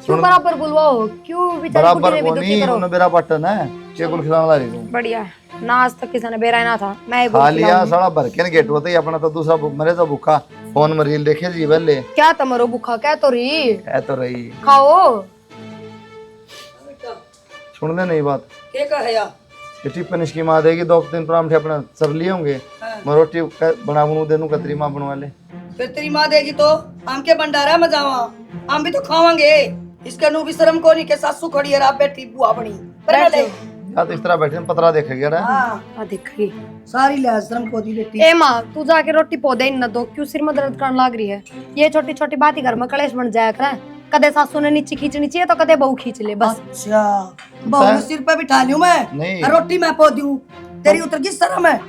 क्यों बराबर बुलवाओ क्यों बेचारी बुढ़ी बराबर ने भी को दुखी नहीं करो। उन्होंने मेरा बटन है के कुल खिलाने ला रही हूँ बढ़िया है ना आज तक किसी ने बेरा ना था मैं ही खा बोल लिया खिलाऊंगी। साला भर के गेट होता ही अपना तो दूसरा मरे तो भूखा फोन में रील देखे जी पहले क्या तमरो भूखा क्या तो रही है तो रही खाओ सुन ले नहीं बात के का है यार ये टिप्पणी इसकी माँ देगी 2-3 परांठे अपना सर लिए होंगे मैं रोटी बना बनू दे दूं कतरी माँ बनवा ले फिर तेरी माँ देगी तो हम के भंडारा में जावा हम भी तो खावांगे इसके नु भी शर्म को नहीं के सासू खड़ी है आप बैठी बुआ बनी पर बैठ ले या तो इस तरह बैठे पतरा देखे गया रहा हां देखी सारी ले शर्म को दी बेटी ए माँ तू जाके रोटी पौधे न दो क्यों सिर में दर्द करने लग रही है ये छोटी छोटी बात ही घर में कलेश बन जाया करे कदे सासू ने नीचे खींचनी चाहिए तो कदे बहू खींच ले बस अच्छा बहू ने सिर पे बिठा लियो मैं नहीं और रोटी मैं पो दूं तेरी उतर की शर्म है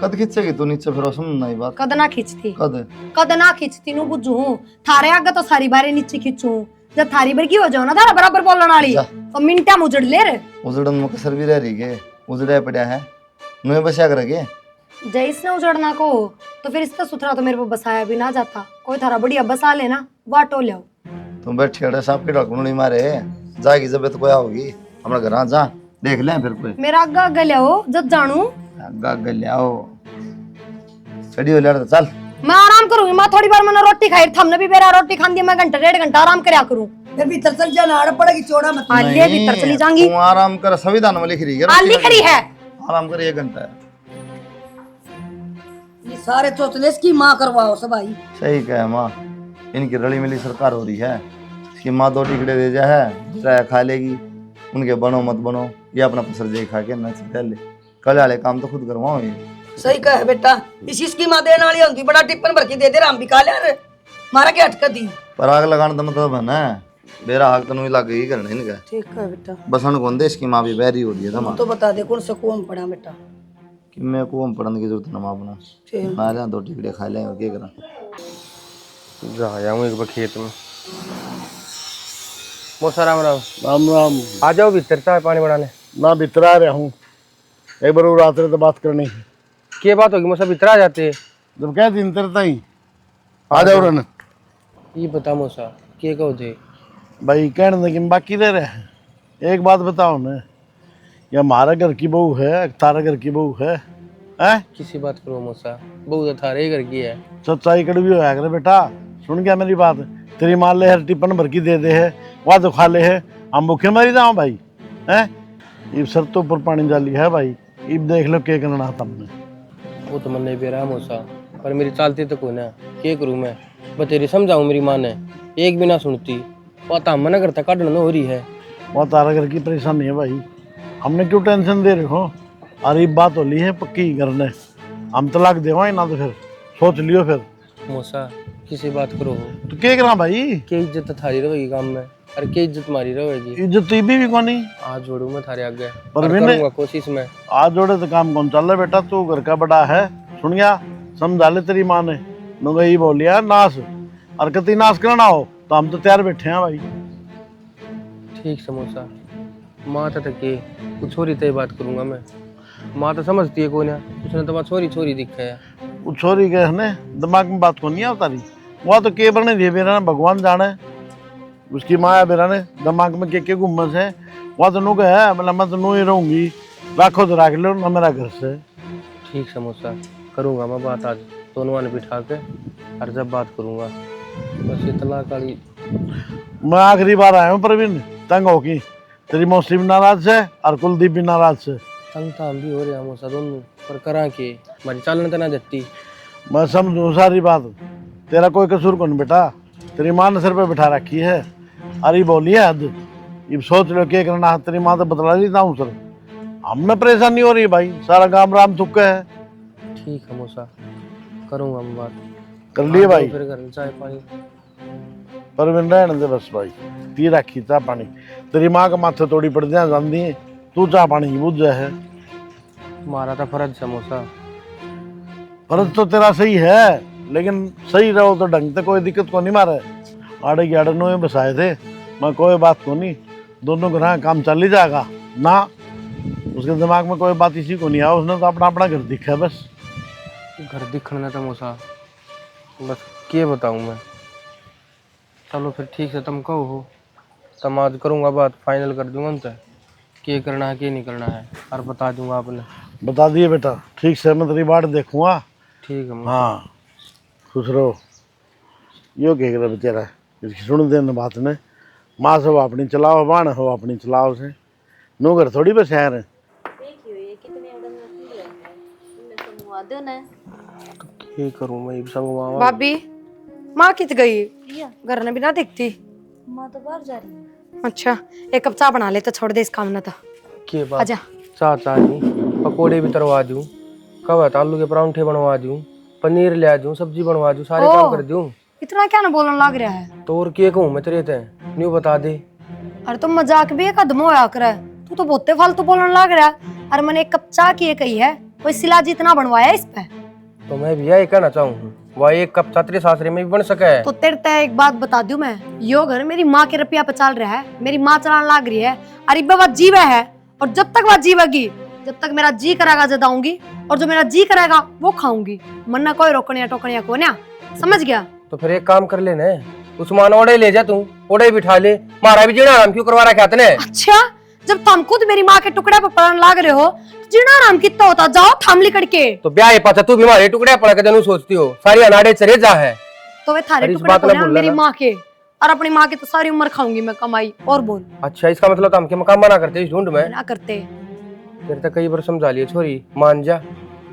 कद खींचेगी तू नीचे फिर सुन नहीं बात कद ना खींचती कद कद ना खींचती नु बुझू थारे आगे तो सारी बारे नीचे खींचू जब थारी भर की हो जाओ ना थारा बराबर बोलने वाली जा। तो मिनटा मुजड़ ले रे उजड़न में कसर भी रह रही है उजड़ा पड़ा है नुए बचा कर रखे जय इसने उजड़ना को तो फिर इसका सुथरा तो मेरे को बसाया भी ना जाता कोई थारा बढ़िया बसा लेना वाटो ले आओ तुम बैठे अड़े सांप के ढाकू नहीं मारे जाएगी जब तो कोई होगी हमारा घर जा देख ले फिर कोई मेरा आगा आगे ले आओ जब जानू आगे ले आओ चढ़ी हो लड़ चल मैं आराम करूंगी माँ थोड़ी बार मैंने रोटी खाई हमने भी मेरा रोटी खान दी मैं घंटा 1.5 घंटा आराम करया करूं फिर भीतर चल जाना आड़ पड़ेगी चौड़ा मत आलिया भीतर चली जाऊंगी तू आराम कर संविधान में लिख रही है आली खरी है आराम कर 1 घंटा है ये सारे चौचले इसकी माँ करवाओ सब भाई सही कहे माँ इनकी रली मिली सरकार हो रही है इसकी माँ 2 टिकड़े दे जा है चाय खा लेगी उनके बनो मत बनो ये अपना पसर जाई खा के ना चल ले कल वाले काम तो खुद करवाओ ये सही कहे बेटा इसकी माँ देने वाली होती बड़ा टिप्पन भर के दे दे राम भी खा ले अरे मारा के अटक दी पर आग लगाने का मतलब है ना मेरा हाथ तो नहीं लग गई करना इनका ठीक है बेटा बस उनको दे इसकी माँ भी बहरी हो रही है तमा तो बता दे कौन से कौन पड़ा बेटा कि मैं को हम पढ़ने की जरूरत ना माँ अपना ठीक मैं ले 2 टिकड़े खा ले और क्या करा जा जाऊँ एक बार खेत में मौसा राम राम राम राम आ जाओ भीतर चाय पानी बनाने ना भीतर आ रहा हूँ एक बार वो रात तो बात करनी है क्या बात होगी मौसा भीतर आ जाते जब क्या दिन तरता ही आ जाओ रन ये बता मौसा क्या कहो थे भाई कहने लेकिन बाकी रह रहे हैं एक बात बताओ ना ये हमारा घर की बहू है तारा घर की बहू है हैं किसी बात करो मौसा बहुत तो थारे ही घर की है सच्चाई कड़वी होया करे बेटा सुन गया मेरी बात तेरी मान ले हर टिप्पन भर की दे दे है वह तो खा ले है हम भूखे मरी जाओ भाई हैं इब सर तो ऊपर पानी डाली है भाई इब देख लो क्या करना था तुमने वो तो मन नहीं बेरा मौसा पर मेरी चालती तो कोई ना क्या करूँ मैं बतेरी समझाऊँ मेरी माँ ने एक भी ना सुनती पता मना करता काटना हो रही है। बहुत तारा घर की परेशानी है भाई, हमने क्यों टेंशन दे रहे हो? अरे बात हो ली है पक्की करने, हम तलाक देवाएं ना तो फिर सोच लियो फिर। मौसा किसी बात करो तो क्या करा भाई? के इज्जत थारी रहेगी काम में, अरे के इज्जत मारी रहेगी। इज्जत तो भी कोनी। आज जोड़ू मैं थारे आगे पर और मैंने- करूंगा कोशिश में। आज जोड़े तो काम कौन चल रहा बेटा, तू घर का बड़ा है, सुन गया? समझा ले तेरी माँ ने, नुंगा ही बोलिया नाश, और कति नाश करना हो तो हम तो तैयार बैठे हैं भाई। ठीक समोसा, माँ तो के कुछ छोरी तय बात करूंगा मैं। माँ तो समझती है कौन है, उसने तो बात छोरी छोरी दिखा है। वो छोरी के है ने दिमाग में बात को नहीं आता रही, वह तो के बने दिए बेरा ने भगवान जाने, उसकी माँ है बेरा ने दिमाग में के गुम्मस है, वह तो नु है मतलब मैं तो नु ही रहूंगी, राखो तो राख लो ना मेरा घर से। ठीक समोसा, करूंगा मैं बात आज दोनों ने बिठा के, और जब बात करूंगा बस ये तलाक वाली। मैं आखिरी बार आया हूँ प्रवीण, तंग हो की तेरी मौसी भी नाराज है और कुलदीप भी नाराज है। तंग तो हम भी हो रहे हैं मौसा दोनों, पर करा के हमारी चालने तो ना देती। मैं समझू सारी बात, तेरा कोई कसूर कौन बेटा, तेरी माँ ने सिर पे बिठा रखी है, अरे बोली है हद, ये सोच लो क्या करना, तेरी माँ तो बतला लेता हूँ सर, हमें परेशानी हो रही है भाई, सारा गांव राम थुक्का है। ठीक है मौसा, करूंगा मैं बात। कर लिए भाई? फिर घर में चाय पानी। परवीन रहने दे बस भाई, पी रखी चाह पानी, तेरी माँ का माथे तोड़ी पड़ जाए जानती है, तू चाह पानी की बुझ जाए है। मारा था फर्ज समोसा। फर्ज तो तेरा सही है, लेकिन सही रहो तो ढंग से, कोई दिक्कत को नहीं मारे, आड़े की आड़े नो बसाए थे, मैं कोई बात को नहीं, दोनों का काम चल ही जाएगा ना, उसके दिमाग में कोई बात इसी को नहीं आया, उसने तो अपना अपना घर दिखा है बस। घर दिखना था मौसा, बस क्या बताऊं मैं। चलो फिर ठीक है, तुम कहो हो तब आज करूंगा बात, फाइनल कर दूंगा उनसे क्या करना है क्या नहीं करना है, और बता दूंगा आपने। बता दिए बेटा, ठीक से मैं तेरी बाट देखूंगा। ठीक है मौसा। हाँ खुश रहो। यो कह रहा बेचारा, इसकी सुन देने बात ने, माँ से वो अपनी चलाओ, बाण हो अपनी चलाओ से, नो घर थोड़ी बस शहर है। क्या करूं मैं संग भाभी माँ कित गई, घर ने भी ना दिखती। माँ तो बाहर जा रही है। अच्छा एक कप चाय बना ले तो छोड़ दे इस काम ना तो। के बात आजा। चाचा नहीं, पकोड़े भी तरवा दूं, कब आलू के परांठे बनवा दूं, पनीर ले दूं, सब्जी बनवा दूं, सारे काम कर दूं। इतना क्या ना बोलने लग रहा है। तो और क्या कहूं मैं तेरे ते, न्यू बता दे। अरे तुम मजाक भी एक कदम होया करे, तू तो बहुते फालतू बोलने लग रहा है। अरे मैंने एक कप चाय की कही है, कोई सिला जितना बनवाया इस पे। तो मैं भी यही कहना चाहूँ, वह एक कप छात्री सासरे में भी बन सके है। तो तेरे ते एक बात बता दूं मैं, यो घर मेरी माँ के रुपया पे चल रहा है, मेरी माँ चलाने लग रही है, अरे बाबा जीवे है, और जब तक वह जीवेगी, जब तक मेरा जी करेगा जदाऊंगी, और जो मेरा जी करेगा वो खाऊंगी, मन्ना कोई रोकने टोकने को ना, समझ गया? तो फिर एक काम कर लेना, उस्मान ओड़े ले जा, तू ओड़े बिठा ले, मारा भी जीना आराम क्यों करवा रखा तने। अच्छा जब तुम खुद मेरी माँ के टुकड़े पर पड़ने लग रहे हो, तो जीना आराम कितना होता, जाओ थामली करके। तो ब्याह पाचा तू भी मारे टुकड़े पड़ के जनू सोचती हो, सारी अनाड़े चरे जा है। तो वे थारे अरे इस टुकड़े बात को ना ना भूल मेरी लेना। माँ के, और अपनी माँ के तो सारी उम्र खाऊंगी मैं कमाई। और बोल। अच्छा इसका मतलब हम के मकाम बना करते इस ढूंढ में। ना करते। फिर तो कई बार समझा लिया छोरी, मान जा,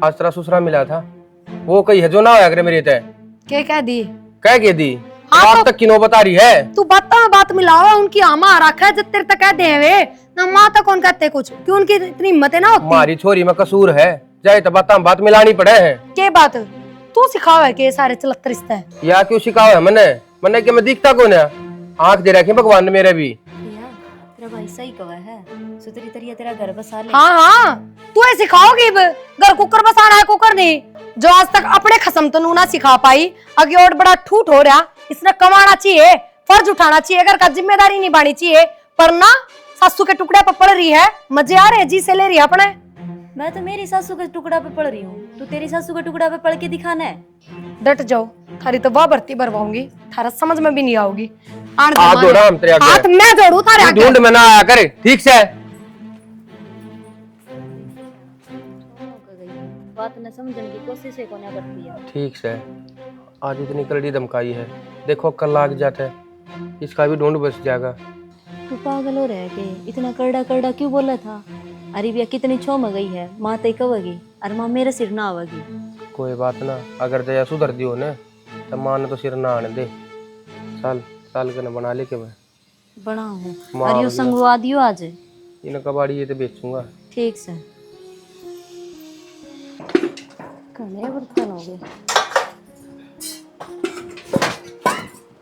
आज तेरा ससुरा मिला था, वो कही है जो ना होया करे मेरे ते। क्या कह दी? कह के दी, हाँ आप तो- तक की नो बता रही है। तू बातों में बात मिलाओ, उनकी आमा रखा है जब तेरे तक कहते हैं वे ना, माँ तक कौन कहते कुछ, क्यों उनकी इतनी हिम्मत है ना होती। हमारी छोरी में कसूर है, जाए तो बात मिलानी पड़े है। के बात तू सिखाओ है के सारे चलत रिश्ते है। या क्यों सिखाओ है मैंने कि मैं दिखता कौन है, आंख दे रखी भगवान ने मेरे भी। भैया तेरा भाई सही कहा है, सुतरी तरिया तेरा घर बसा ले। हाँ हाँ तू ऐसे सिखाओगी अब, घर कुकर बसाना है कुकर नहीं, जो आज तक अपने खसम तनू ना सिखा पाई, आगे और बड़ा ठूठ हो रहा, इसने कमाना चाहिए, फर्ज उठाना चाहिए, घर का जिम्मेदारी निभानी चाहिए, पर ना सासू के टुकड़े पर पड़ रही है, मजे आ रहे हैं जी से ले रही है अपने। मैं तो मेरी सासू के टुकड़ा पे पड़ रही हूँ, तू तेरी सासू के टुकड़ा पे पड़ के दिखाना है। डट जाओ, थारी तो वाह भर्ती भरवाऊंगी, थारा समझ में भी नहीं आओगी। आन दे हाथ माने। जोड़ा हम तेरे आगे। हाथ मैं जोड़ू थारे तू आगे। ढूंढ में ना आया करे, ठीक से। बात न समझने की कोशिश है कोने करती है। ठीक से, आज इतनी करड़ी धमकाई है, देखो कल लाग जाता है, इसका भी ढूंढ बच जाएगा। तू पागल हो रहा है कि इतना करड़ा करड़ा क्यों बोला था? अरे भैया कितनी छो में गई है, माँ तय कवगी और माँ मेरे सिर ना आवेगी। कोई बात ना, अगर जया सुधर दियो ने तो मां ने तो सिर ना आने दे, साल साल के न बना ले के मैं। बना हूँ माँ और यो भैया। संगवा दियो आज। इन कबाड़ी ये तो बेचूंगा। ठीक से कने बर्तन हो गए।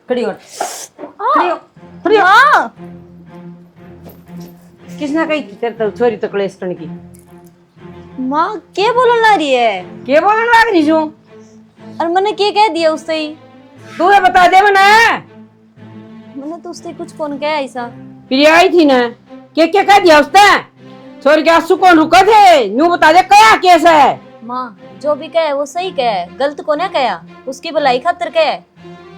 खड़ी हो खड़ी हो खड़ी हो। किसने कही थी तेरे तो छोरी तो क्लेश करने की? माँ के बोलन ला रही है? के बोलने लग रही हूँ? और मैंने के कह दिया उससे ही? तू ये बता दे मना। मैंने तो उससे कुछ कौन कहा ऐसा? प्रिया आई थी ना, के कह दिया उसने? छोरी के आंसू कौन रुका थे? यूं बता दे क्या केस है? माँ जो भी कहे वो सही कहे, गलत को ना कहा, उसकी भलाई खातिर कहे।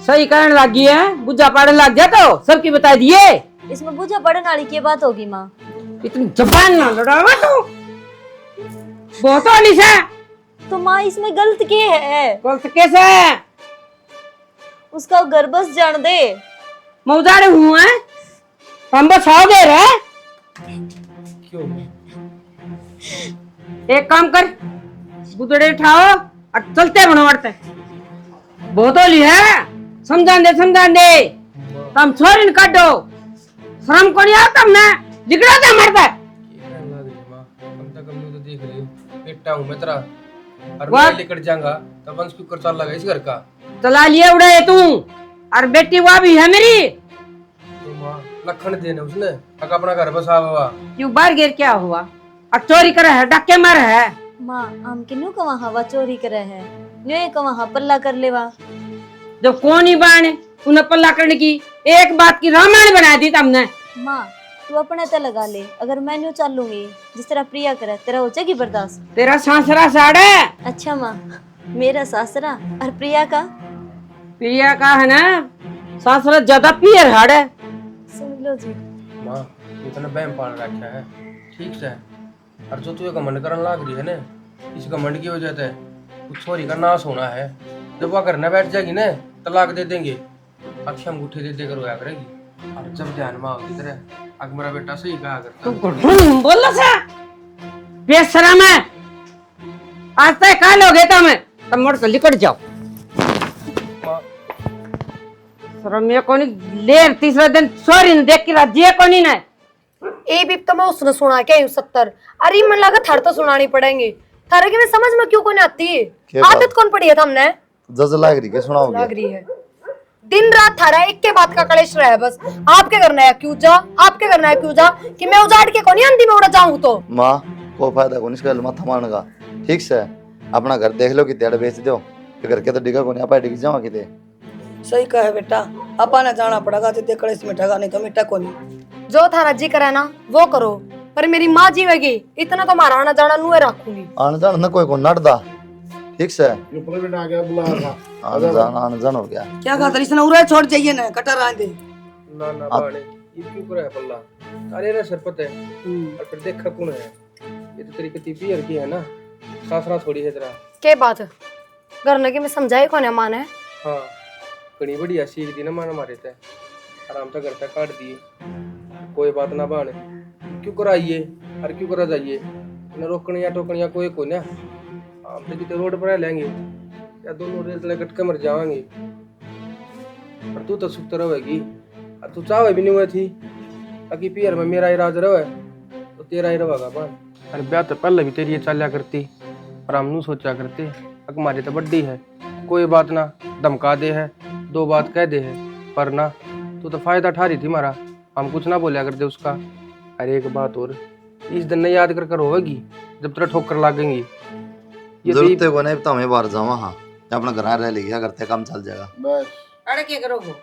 सही कहने लग गई है, बुझा पाड़ने लग गया तो सबकी बता दिए। इसमें बुझा पड़ने वाली की बात होगी माँ। इतनी जबान ना लड़ावा तू, बहुत वाली से। तो माँ इसमें गलत के है? गलत कैसे है? उसका घर बस जान दे। मौजारे हुए हैं, हम बचाओ दे रहे। क्यों? एक काम कर, गुदड़े उठाओ और चलते बनो बढ़ते। बहुत होली है, समझान दे तुम छोरी न काटो। शर्म को नहीं आता हमने, जिगड़ा था मरता है। ये कहने लग रही माँ, कम से कम तो देख लियो, बेटा हूँ मैं तेरा, और वाह। मैं लेकर जाऊंगा तब वंश कुकर चल लगा इस घर का। चला लिए उड़े तू, और बेटी वह भी है मेरी। तो माँ लखन देने उसने, अगर अपना घर बसा हुआ। क्यों बाहर गिर क्या हुआ? और चोरी करे है, डके मर है। माँ हम किन्नू का वहाँ हवा चोरी करे है, न्योय का वहाँ पल्ला कर लेवा। जब कौन ही बाण उन्हें पल्ला करने की एक बात की रामायण बना दी तुमने। माँ तू अपने ते लगा ले, अगर मैं न्यू चलूंगी जिस तरह प्रिया करे तेरा हो जाएगी बर्दाश्त? तेरा सांसरा साड़े। अच्छा माँ, मेरा सासरा और प्रिया का? प्रिया का है ना सांसरा ज्यादा पियर हाड़ है। सुन लो जी। माँ इतना बहम पाल रखा है, ठीक से। और जो तू घमंड करने लग रही है ना, इस घमंड की वजह से कुछ छोरी का नाश होना है। जब वह घर न बैठ जाएगी ना, तलाक दे देंगे, अक्षय अंगूठे दे देकर रोया करेगी। और जब ध्यान में आओगी तेरे, अगर मेरा बेटा सही कहा करता है। बोल सा बेशरम है, आज तक काल हो गए तुम मोड़ कर लिकट जाओ। माँ शर्म ये कोनी लेर तीसरा दिन सॉरी न देख के राज्य कोनी ना। ए भी तो मैं उसने सुना के 70। अरे मन लगा थार तो सुनानी पड़ेंगे। थारे के में समझ में क्यों कौन आती है? क्या बात? आदत कौन पड़ी है तुमने? जज लाग रही के सुनाओगे? लग रही है दिन रात थारा एक के बात का कलेश रहा है बस। आपके करना है क्यों जा, आपके करना है क्यों जा, कि मैं उजाड़ के कौन अंधी में उड़ा जाऊं तो? माँ को फायदा कौन इसका माथा मारने का, ठीक से। अपना घर देख लो कि तेड़ बेच दो, घर के तो डिगा को नहीं आप डिग जाओ किते। सही कहे बेटा, अपा ना जाना पड़ेगा जितने कड़े में ठगा, नहीं तो मिठा को नहीं। जो थारा जी करे ना वो करो, पर मेरी माँ जीवेगी इतना तो मारा आना जाना नुए रखूंगी। आने जान न कोई को नटदा, ठीक से। ये पकड़ बेटा आ गया, बुला रहा। आने जान हो गया। क्या खातर इसने उड़ा छोड़ जाइए ना, कटर आए दे। ना ना बाणे, ये क्यों करे है पल्ला? अरे रे सरपत है, और फिर देखा कौन है? ये तो तेरी कती पियर की है ना, सासरा थोड़ी है तेरा। के बात घर ने के मैं समझाए कौन है माने? हाँ कड़ी बढ़िया सीख दी ना माना मारे थे, आराम से घर तक काट दिए। कोई बात ना बाणे, क्यों कराइए और क्यों करा जाइए? न रोकने या टोकने या कोई को ना, हम तो कितने रोड पर लेंगे या दोनों रेल तले कट के मर जाएंगे। पर तू तो सुख रहेगी, और तू चाहे भी नहीं हुई थी ताकि पियर में मेरा ही राज रहे तो तेरा ही रहेगा बाण। अरे ब्याह तो पहले भी तेरी ये चालिया करती, पर हम नू सोचा करते अक हमारी तो बड्डी है, कोई बात ना धमका दे है, दो बात कह दे है, पर ना तू तो फायदा उठा रही थी हमारा, हम कुछ ना बोलिया करते उसका। अरे एक बात और, इस दिन नहीं याद कर होगी जब तेरा ठोकर लागेंगी। ये तो जरूरत को नहीं तो हमें बाहर जाओ। हाँ अपना घर रह लेगी, करते काम चल जाएगा। बस अरे क्या करोगे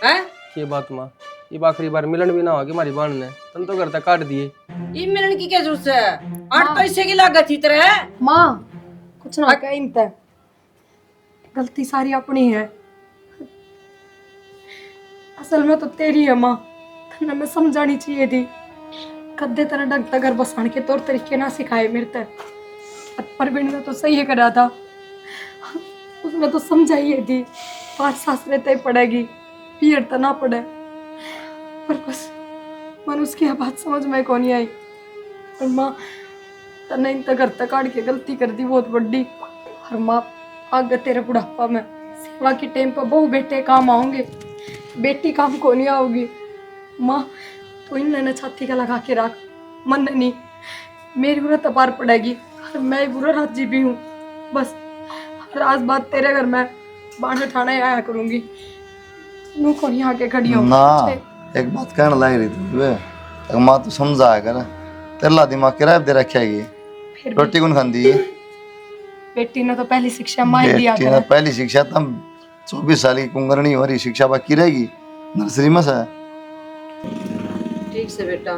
हैं? ये बात माँ, ये आखिरी बार मिलन भी ना होगी हमारी बहन ने, तुम तो घर तक काट दिए। ये मिलन की क्या जरूरत है? 8 पैसे की लागत ही तेरे है। माँ कुछ ना कह इनते, गलती सारी अपनी है। असल में तो तेरी है माँ, तन्ने मैं समझानी चाहिए थी। कद्दे तरह ढंग तक घर बसाने के तौर तरीके ना सिखाए मेरे तक। परवीन ने तो सही करा था, उसने तो समझाई थी 5 सास रहते ही पड़ेगी, पियर तो ना पड़े। पर बस मन उसकी बात समझ में कौन नहीं आई। और माँ तन्ने इन घर तक काट के गलती कर दी बहुत बड़ी। और माँ आगे तेरे बुढ़ापा में सेवा की टाइम पर बहु बेटे काम आओगे, बेटी काम को नहीं आओगी। माँ तो इन छाती का लगा के रख, मन नहीं मेरी बुरा तपार पड़ेगी और मैं बुरा राजी भी हूँ। बस रात बात तेरे घर में बांध ठाणे आया करूंगी, नू कौन यहाँ के खड़ी हो ना एक बात कहने लग रही थी वे, एक माँ तो समझाया कर, तेरा दिमाग किराए दे रखा है। फिर भी रोटी कौन खाती है? बेटी ने तो पहली शिक्षा माँ ही दिया बेटी ने करे। पहली शिक्षा तब 24 साल की कुंगरनी हो रही, शिक्षा बाकी रहेगी नर्सरी में से। ठीक से बेटा,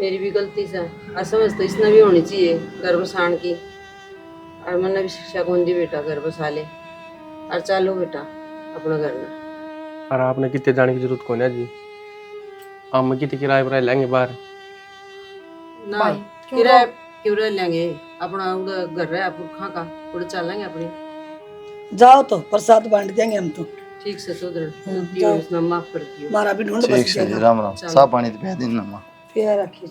मेरी भी गलती से असमझ तो इसने भी होनी चाहिए घर बसाण की, और मैंने भी शिक्षा कौन दी बेटा घर बसा ले। और चलो बेटा अपना घर में। और आपने कितने जाने की जरूरत कौन है जी, हम कितने किराए पर लेंगे बाहर। ना भाई, किराए क्यों रह लेंगे, अपना उड़ा घर है पुरखा का, उड़ा चलेंगे अपने। जाओ तो प्रसाद बांट देंगे हम तो। ठीक से सुधर, जाओ। उसने माफ कर दियो। हमारा भी ढूंढ ठीक बस से जाएगा। राम राम, साफ पानी तो पिया दिन ना माँ। फिर रखिए